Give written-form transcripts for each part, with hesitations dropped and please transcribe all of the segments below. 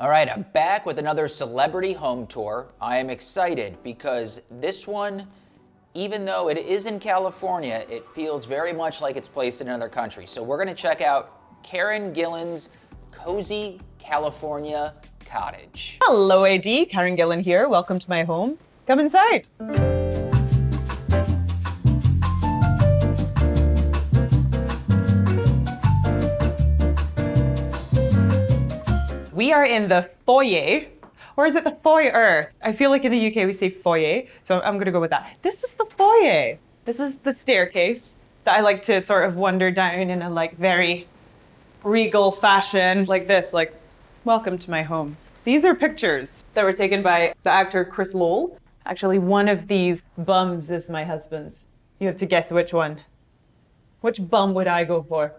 All right, I'm back with another celebrity home tour. I am excited because this one, even though it is in California, it feels very much like it's placed in another country. So we're gonna check out Karen Gillan's Cozy California Cottage. Hello AD, Karen Gillan here. Welcome to my home. Come inside. We are in the foyer, or is it the foyer? I feel like in the UK we say foyer, so I'm gonna go with that. This is the foyer. This is the staircase that I like to sort of wander down in a like very regal fashion, like this, like, welcome to my home. These are pictures that were taken by the actor Chris Lowell. Actually, one of these bums is my husband's. You have to guess which one. Which bum would I go for?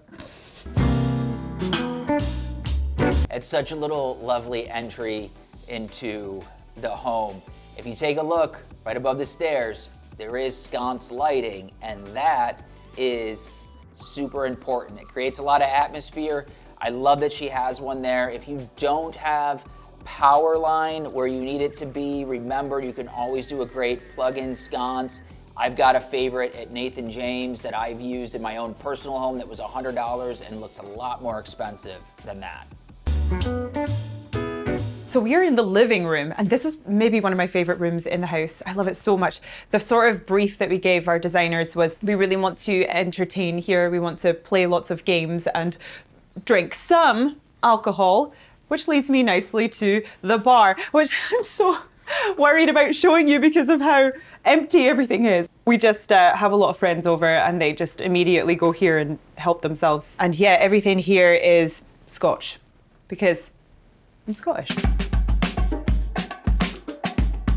It's such a little lovely entry into the home. If you take a look right above the stairs, there is sconce lighting, and that is super important. It creates a lot of atmosphere. I love that she has one there. If you don't have power line where you need it to be, remember you can always do a great plug-in sconce. I've got a favorite at Nathan James that I've used in my own personal home that was $100 and looks a lot more expensive than that. So we are in the living room, and this is maybe one of my favorite rooms in the house. I love it so much. The sort of brief that we gave our designers was we really want to entertain here. We want to play lots of games and drink some alcohol, which leads me nicely to the bar, which I'm so worried about showing you because of how empty everything is. We just have a lot of friends over and they just immediately go here and help themselves. And yeah, everything here is Scotch because I'm Scottish.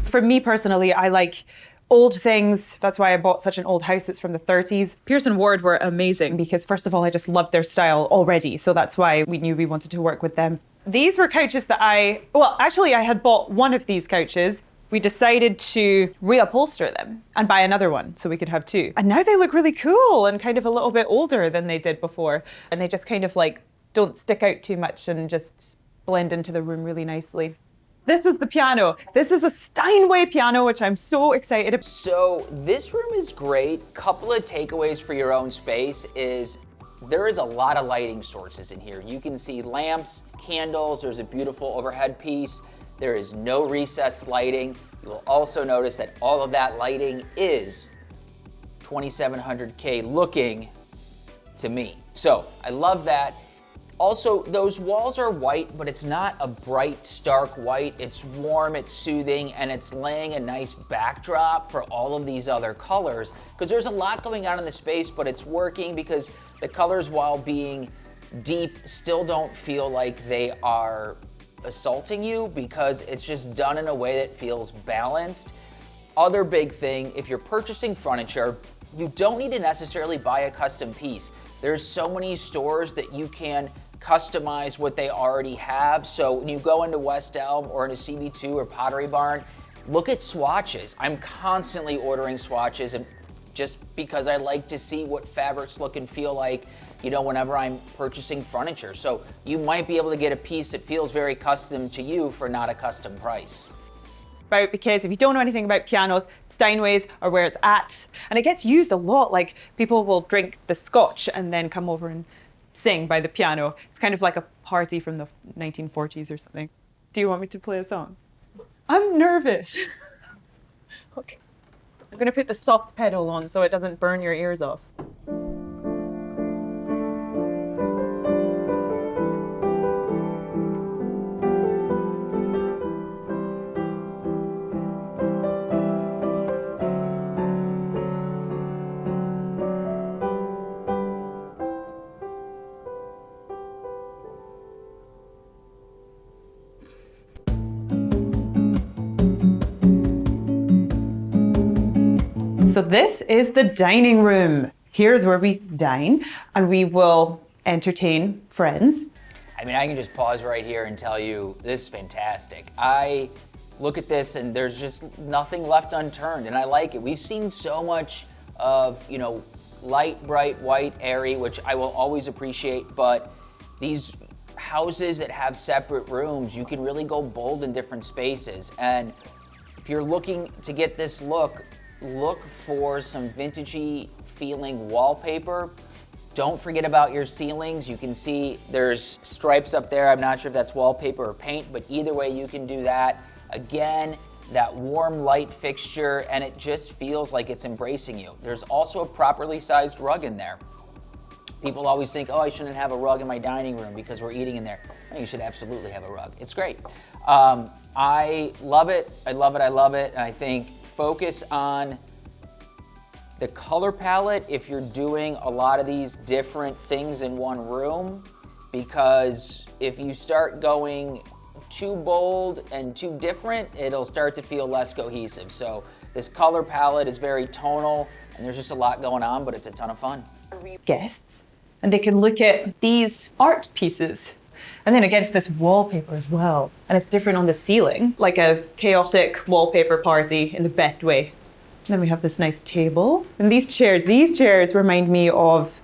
For me personally, I like old things. That's why I bought such an old house. It's from the 30s. Pierce & Ward were amazing because first of all, I just loved their style already. So that's why we knew we wanted to work with them. These were couches that I had bought one of these couches. We decided to reupholster them and buy another one so we could have two. And now they look really cool and kind of a little bit older than they did before. And they just kind of like don't stick out too much and just blend into the room really nicely. This is the piano. This is a Steinway piano, which I'm so excited about. So this room is great. Couple of takeaways for your own space is there is a lot of lighting sources in here. You can see lamps, candles, there's a beautiful overhead piece. There is no recessed lighting. You will also notice that all of that lighting is 2700K looking to me. So I love that. Also, those walls are white, but it's not a bright, stark white. It's warm, it's soothing, and it's laying a nice backdrop for all of these other colors, because there's a lot going on in the space, but it's working because the colors, while being deep, still don't feel like they are assaulting you because it's just done in a way that feels balanced. Other big thing, if you're purchasing furniture, you don't need to necessarily buy a custom piece. There's so many stores that you can customize what they already have. So when you go into West Elm or into CB2 or Pottery Barn, look at swatches. I'm constantly ordering swatches, and just because I like to see what fabrics look and feel like, you know, whenever I'm purchasing furniture. So you might be able to get a piece that feels very custom to you for not a custom price. Right, because if you don't know anything about pianos, Steinways are where it's at. And it gets used a lot, like people will drink the scotch and then come over and sing by the piano. It's kind of like a party from the 1940s or something. Do you want me to play a song? I'm nervous. Okay. I'm gonna put the soft pedal on so it doesn't burn your ears off. So this is the dining room. Here's where we dine and we will entertain friends. I mean, I can just pause right here and tell you, this is fantastic. I look at this and there's just nothing left unturned, and I like it. We've seen so much of, you know, light, bright, white, airy, which I will always appreciate, but these houses that have separate rooms, you can really go bold in different spaces. And if you're looking to get this look for some vintagey feeling wallpaper. Don't forget about your ceilings. You can see there's stripes up there. I'm not sure if that's wallpaper or paint, but either way you can do that. Again, that warm light fixture, and it just feels like it's embracing you. There's also a properly sized rug in there. People always think, oh, I shouldn't have a rug in my dining room because we're eating in there. No, you should absolutely have a rug. It's great. I love it. I love it. I love it. And I think focus on the color palette if you're doing a lot of these different things in one room, because if you start going too bold and too different, it'll start to feel less cohesive. So this color palette is very tonal and there's just a lot going on, but it's a ton of fun. Guests, and they can look at these art pieces and then against this wallpaper as well. And it's different on the ceiling, like a chaotic wallpaper party in the best way. And then we have this nice table. And these chairs remind me of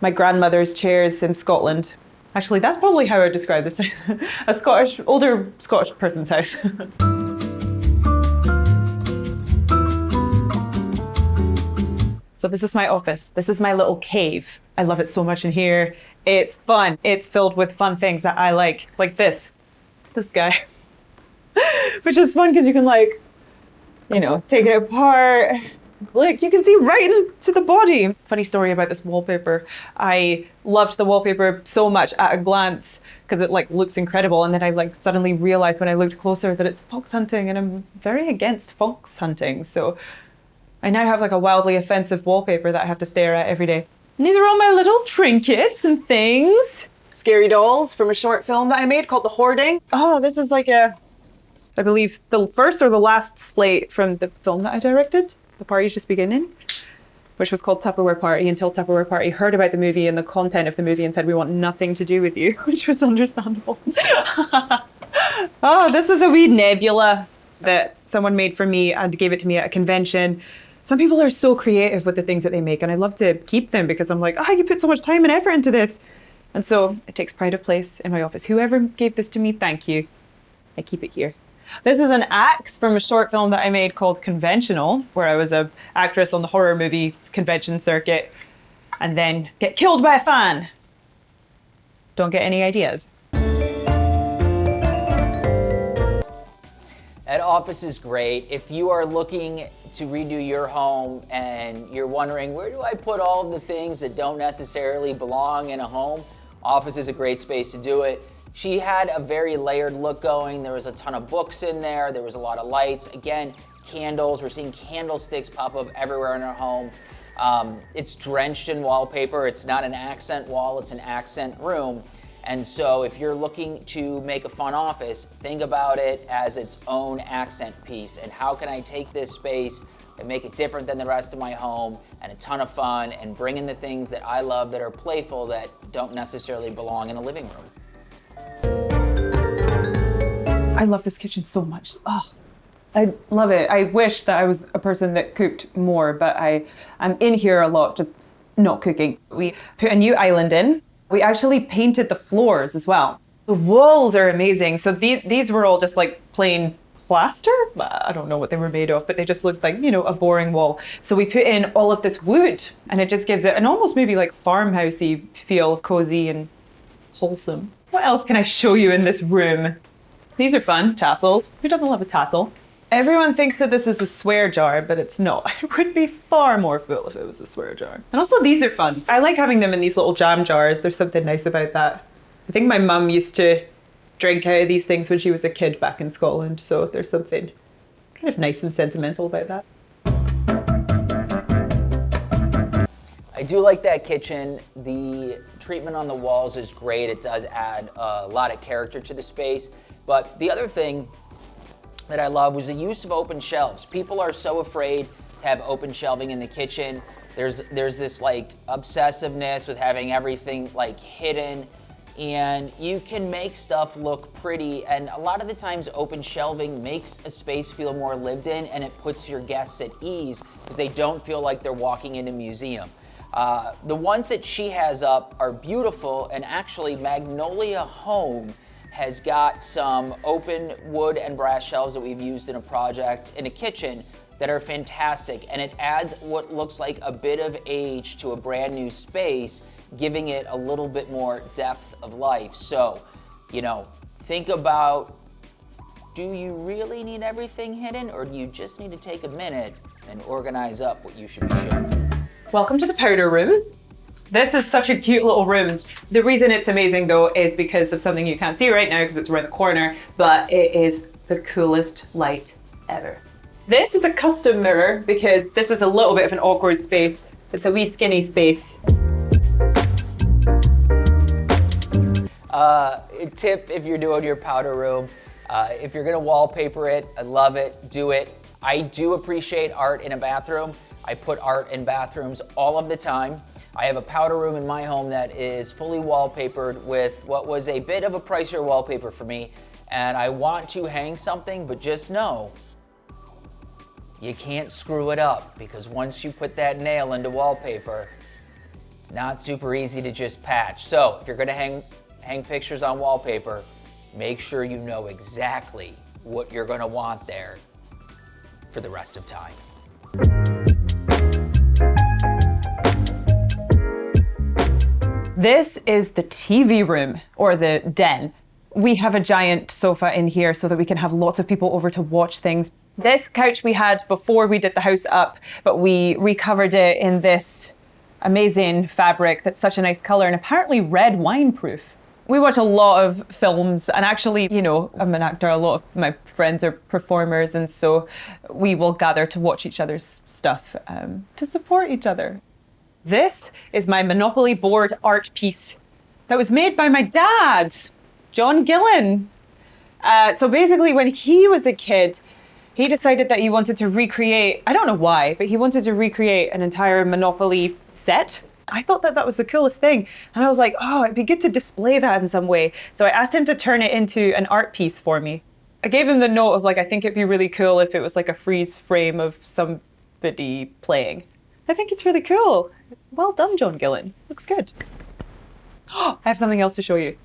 my grandmother's chairs in Scotland. Actually, that's probably how I would describe this house. Older Scottish person's house. So this is my office. This is my little cave. I love it so much in here. It's fun. It's filled with fun things that I like this guy, which is fun because you can take it apart. Look, you can see right into the body. Funny story about this wallpaper. I loved the wallpaper so much at a glance because it looks incredible. And then I suddenly realized when I looked closer that it's fox hunting, and I'm very against fox hunting. So I now have a wildly offensive wallpaper that I have to stare at every day. And these are all my little trinkets and things. Scary dolls from a short film that I made called The Hoarding. Oh, this is I believe the first or the last slate from the film that I directed, The Party's Just Beginning, which was called Tupperware Party, until Tupperware Party heard about the movie and the content of the movie and said, we want nothing to do with you, which was understandable. Oh, this is a wee nebula that someone made for me and gave it to me at a convention. Some people are so creative with the things that they make, and I love to keep them because I'm like, you put so much time and effort into this. And so it takes pride of place in my office. Whoever gave this to me, thank you. I keep it here. This is an axe from a short film that I made called Conventional, where I was an actress on the horror movie convention circuit and then get killed by a fan. Don't get any ideas. That office is great. If you are looking to redo your home and you're wondering, where do I put all of the things that don't necessarily belong in a home? Office is a great space to do it. She had a very layered look going. There was a ton of books in there. There was a lot of lights. Again, candles. We're seeing candlesticks pop up everywhere in our home. It's drenched in wallpaper. It's not an accent wall, it's an accent room. And so if you're looking to make a fun office, think about it as its own accent piece. And how can I take this space and make it different than the rest of my home and a ton of fun and bring in the things that I love that are playful that don't necessarily belong in a living room. I love this kitchen so much. Oh, I love it. I wish that I was a person that cooked more, but I'm in here a lot, just not cooking. We put a new island in. We actually painted the floors as well. The walls are amazing. So these were all just plain plaster. I don't know what they were made of, but they just looked like, a boring wall. So we put in all of this wood, and it just gives it an almost maybe farmhousey feel, cozy and wholesome. What else can I show you in this room? These are fun, tassels. Who doesn't love a tassel? Everyone thinks that this is a swear jar, but it's not. It would be far more full if it was a swear jar. And also these are fun. I like having them in these little jam jars. There's something nice about that. I think my mum used to drink out of these things when she was a kid back in Scotland. So there's something kind of nice and sentimental about that. I do like that kitchen. The treatment on the walls is great. It does add a lot of character to the space. But the other thing that I love was the use of open shelves. People are so afraid to have open shelving in the kitchen. There's this obsessiveness with having everything hidden, and you can make stuff look pretty, and a lot of the times open shelving makes a space feel more lived in, and it puts your guests at ease because they don't feel like they're walking in a museum. The ones that she has up are beautiful, and actually Magnolia Home has got some open wood and brass shelves that we've used in a project in a kitchen that are fantastic, and it adds what looks like a bit of age to a brand new space, giving it a little bit more depth of life. So, you know, think about, do you really need everything hidden, or do you just need to take a minute and organize up what you should be showing? Welcome to the powder room. This is such a cute little room. The reason it's amazing though is because of something you can't see right now because it's around the corner, but it is the coolest light ever. This is a custom mirror because this is a little bit of an awkward space. It's a wee skinny space. Tip if you're doing your powder room, if you're gonna wallpaper it, I love it, do it. I do appreciate art in a bathroom. I put art in bathrooms all of the time. I have a powder room in my home that is fully wallpapered with what was a bit of a pricier wallpaper for me, and I want to hang something, but just know, you can't screw it up, because once you put that nail into wallpaper, it's not super easy to just patch. So if you're gonna hang pictures on wallpaper, make sure you know exactly what you're gonna want there for the rest of time. This is the TV room, or the den. We have a giant sofa in here so that we can have lots of people over to watch things. This couch we had before we did the house up, but we recovered it in this amazing fabric that's such a nice color, and apparently red wine proof. We watch a lot of films, and actually, you know, I'm an actor, a lot of my friends are performers, and so we will gather to watch each other's stuff to support each other. This is my Monopoly board art piece that was made by my dad, John Gillan. So basically when he was a kid, he decided that he wanted to recreate, I don't know why, but he wanted to recreate an entire Monopoly set. I thought that that was the coolest thing. And I was like, oh, it'd be good to display that in some way. So I asked him to turn it into an art piece for me. I gave him the note of like, I think it'd be really cool if it was like a freeze frame of somebody playing. I think it's really cool. Well done, John Gillan. Looks good. I have something else to show you.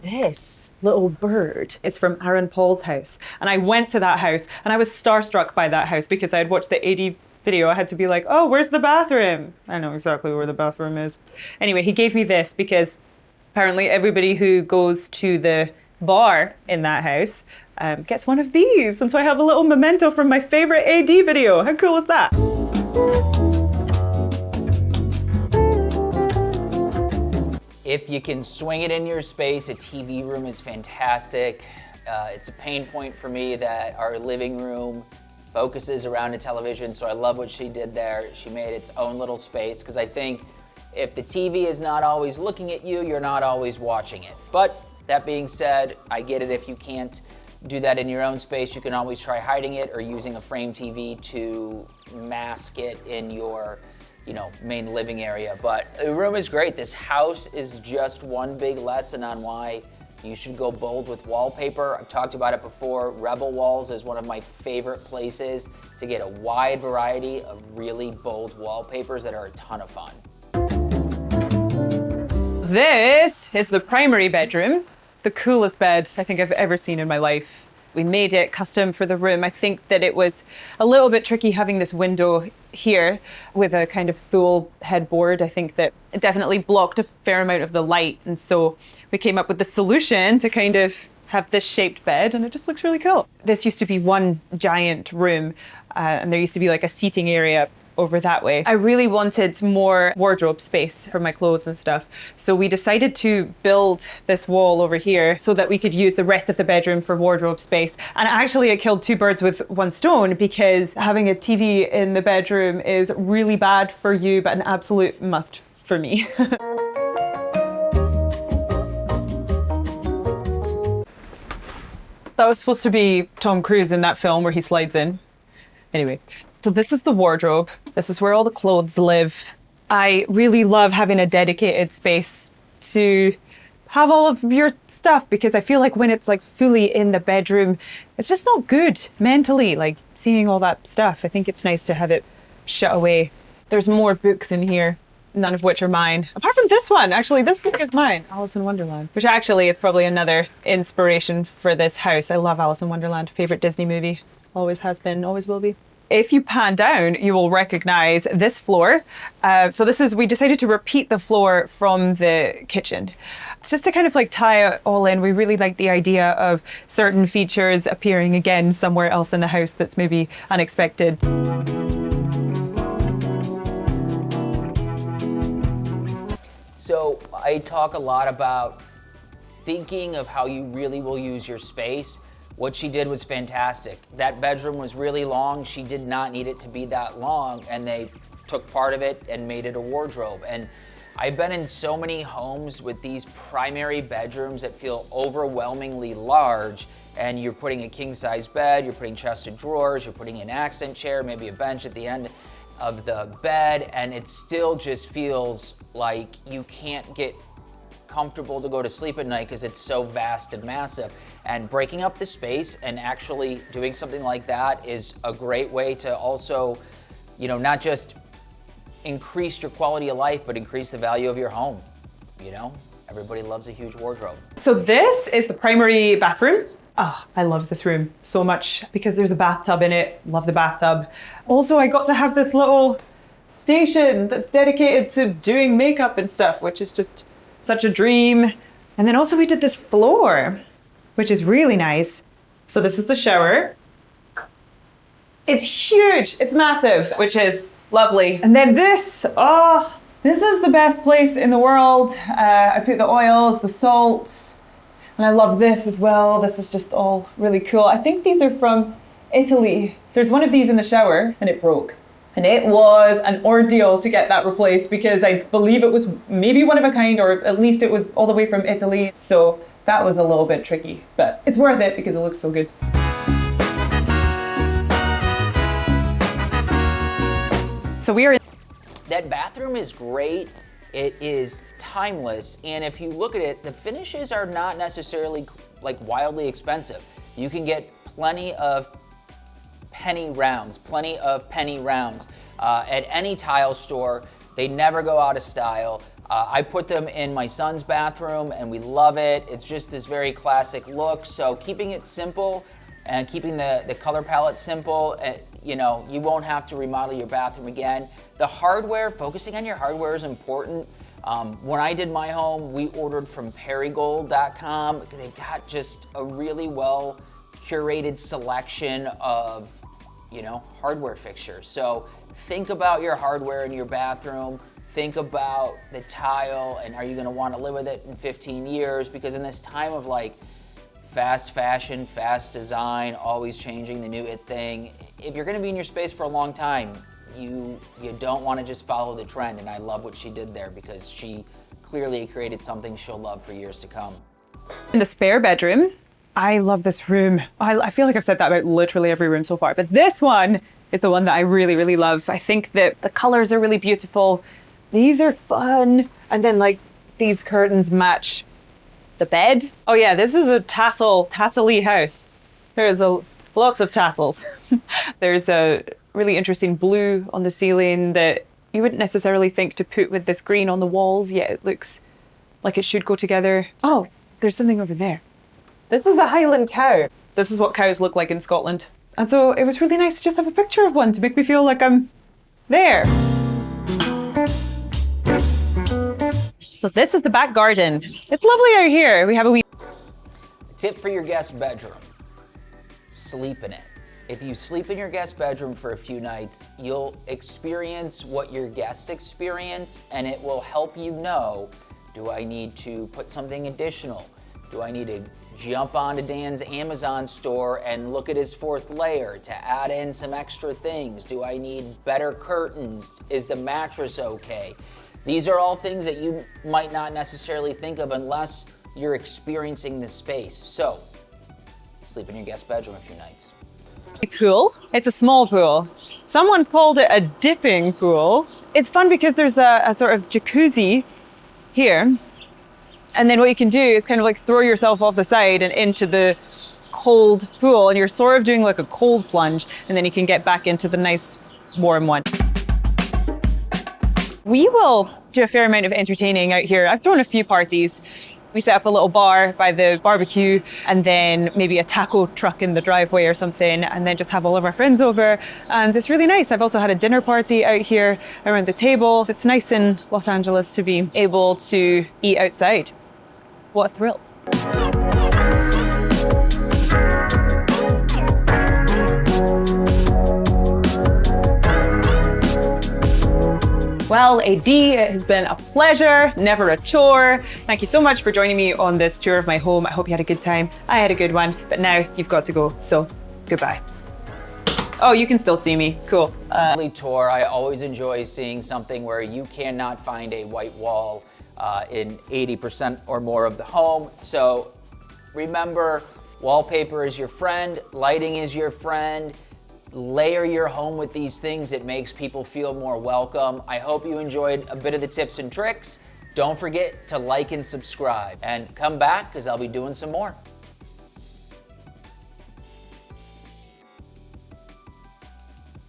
This little bird is from Aaron Paul's house. And I went to that house and I was starstruck by that house because I had watched the AD video. I had to be like, oh, where's the bathroom? I know exactly where the bathroom is. Anyway, he gave me this because apparently everybody who goes to the bar in that house gets one of these. And so I have a little memento from my favorite AD video. How cool is that? If you can swing it in your space, a TV room is fantastic. It's a pain point for me that our living room focuses around a television, so I love what she did there. She made its own little space, because I think if the TV is not always looking at you, you're not always watching it. But that being said, I get it. If you can't do that in your own space, you can always try hiding it or using a frame TV to mask it in your main living area. But the room is great. This house is just one big lesson on why you should go bold with wallpaper. I've talked about it before. Rebel Walls is one of my favorite places to get a wide variety of really bold wallpapers that are a ton of fun. This is the primary bedroom, the coolest bed I think I've ever seen in my life. We made it custom for the room. I think that it was a little bit tricky having this window here with a kind of full headboard. I think that it definitely blocked a fair amount of the light. And so we came up with the solution to kind of have this shaped bed, and it just looks really cool. This used to be one giant room, and there used to be like a seating area over that way. I really wanted more wardrobe space for my clothes and stuff. So we decided to build this wall over here so that we could use the rest of the bedroom for wardrobe space. And actually it killed two birds with one stone, because having a TV in the bedroom is really bad for you, but an absolute must for me. That was supposed to be Tom Cruise in that film where he slides in. Anyway. So this is the wardrobe. This is where all the clothes live. I really love having a dedicated space to have all of your stuff, because I feel like when it's like fully in the bedroom, it's just not good mentally, like seeing all that stuff. I think it's nice to have it shut away. There's more books in here. none of which are mine. Apart from this one, actually, this book is mine, Alice in Wonderland, which actually is probably another inspiration for this house. I love Alice in Wonderland, favorite Disney movie. Always has been, always will be. If you pan down, you will recognize this floor. We decided to repeat the floor from the kitchen. It's just to kind of like tie it all in. We really like the idea of certain features appearing again somewhere else in the house that's maybe unexpected. So I talk a lot about thinking of how you really will use your space. What she did was fantastic. That bedroom was really long. She did not need it to be that long, and they took part of it and made it a wardrobe. And I've been in so many homes with these primary bedrooms that feel overwhelmingly large, and you're putting a king-size bed, you're putting chest of drawers, you're putting an accent chair, maybe a bench at the end of the bed, and it still just feels like you can't get comfortable to go to sleep at night because it's so vast and massive. And breaking up the space and actually doing something like that is a great way to also, not just increase your quality of life, but increase the value of your home. Everybody loves a huge wardrobe. So this is the primary bathroom. Oh, I love this room so much because there's a bathtub in it. Love the bathtub. Also, I got to have this little station that's dedicated to doing makeup and stuff, which is just such a dream. And then also we did this floor, which is really nice. So this is the shower. It's huge, it's massive, which is lovely. And then this is the best place in the world. I put the oils, the salts, and I love this as well. This is just all really cool. I think these are from Italy. There's one of these in the shower and it broke. And it was an ordeal to get that replaced because I believe it was maybe one of a kind, or at least it was all the way from Italy. So that was a little bit tricky, but it's worth it because it looks so good. So we are in. That bathroom is great. It is timeless. And if you look at it, the finishes are not necessarily like wildly expensive. You can get plenty of penny rounds at any tile store. They never go out of style. I put them in my son's bathroom and we love it. It's just this very classic look. So keeping it simple and keeping the color palette simple, you won't have to remodel your bathroom again. The hardware, focusing on your hardware is important. When I did my home, we ordered from Perigold.com. They got just a really well curated selection of hardware fixtures. So think about your hardware in your bathroom. Think about the tile and are you going to want to live with it in 15 years? Because in this time of like fast fashion, fast design, always changing the new it thing, if you're going to be in your space for a long time, you don't want to just follow the trend. And I love what she did there because she clearly created something she'll love for years to come. In the spare bedroom, I love this room. I feel like I've said that about literally every room so far, but this one is the one that I really, really love. I think that the colors are really beautiful. These are fun. And then like these curtains match the bed. Oh yeah, this is a tassel-y house. There's lots of tassels. There's a really interesting blue on the ceiling that you wouldn't necessarily think to put with this green on the walls, yet it looks like it should go together. Oh, there's something over there. This is a Highland cow. This is what cows look like in Scotland. And so it was really nice to just have a picture of one to make me feel like I'm there. So this is the back garden. It's lovely out here. We have a wee... Tip for your guest bedroom, sleep in it. If you sleep in your guest bedroom for a few nights, you'll experience what your guests experience, and it will help you know, do I need to put something additional? Do I need to jump onto Dan's Amazon store and look at his fourth layer to add in some extra things? Do I need better curtains? Is the mattress okay? These are all things that you might not necessarily think of unless you're experiencing the space. So, sleep in your guest bedroom a few nights. Pool. It's a small pool. Someone's called it a dipping pool. It's fun because there's a sort of jacuzzi here. And then what you can do is kind of like throw yourself off the side and into the cold pool, and you're sort of doing like a cold plunge, and then you can get back into the nice warm one. We will do a fair amount of entertaining out here. I've thrown a few parties. We set up a little bar by the barbecue and then maybe a taco truck in the driveway or something, and then just have all of our friends over. And it's really nice. I've also had a dinner party out here around the tables. It's nice in Los Angeles to be able to eat outside. What a thrill. Well, AD, it has been a pleasure, never a chore. Thank you so much for joining me on this tour of my home. I hope you had a good time. I had a good one, but now you've got to go, so goodbye. Oh, you can still see me, cool. Tour, I always enjoy seeing something where you cannot find a white wall in 80% or more of the home. So remember, wallpaper is your friend, lighting is your friend. Layer your home with these things. It makes people feel more welcome. I hope you enjoyed a bit of the tips and tricks. Don't forget to like and subscribe and come back because I'll be doing some more.